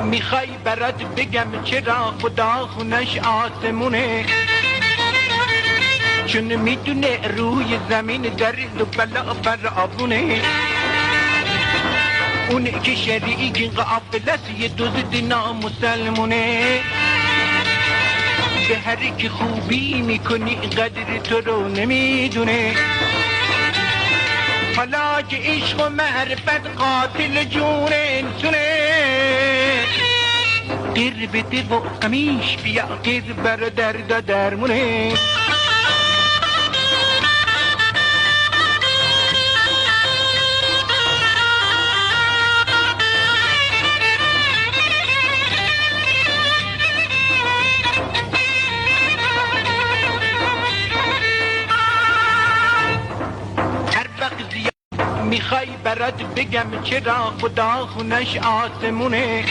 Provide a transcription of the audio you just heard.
میخوای برات بگم چرا خدا خونش آسمونه، چون میدونه روی زمین درد و بلا فراوونه. اون که شریک قافله یه دزد نامسلمونه، به هر کی خوبی میکنی قدر تو رو نمیدونه. حالا که عشق و معرفت قاتل جون انسونه، قیر بده و قمیش بیا قیر برادر دا درمونه. میخوای برات بگم چرا خدا خونش آسمونه،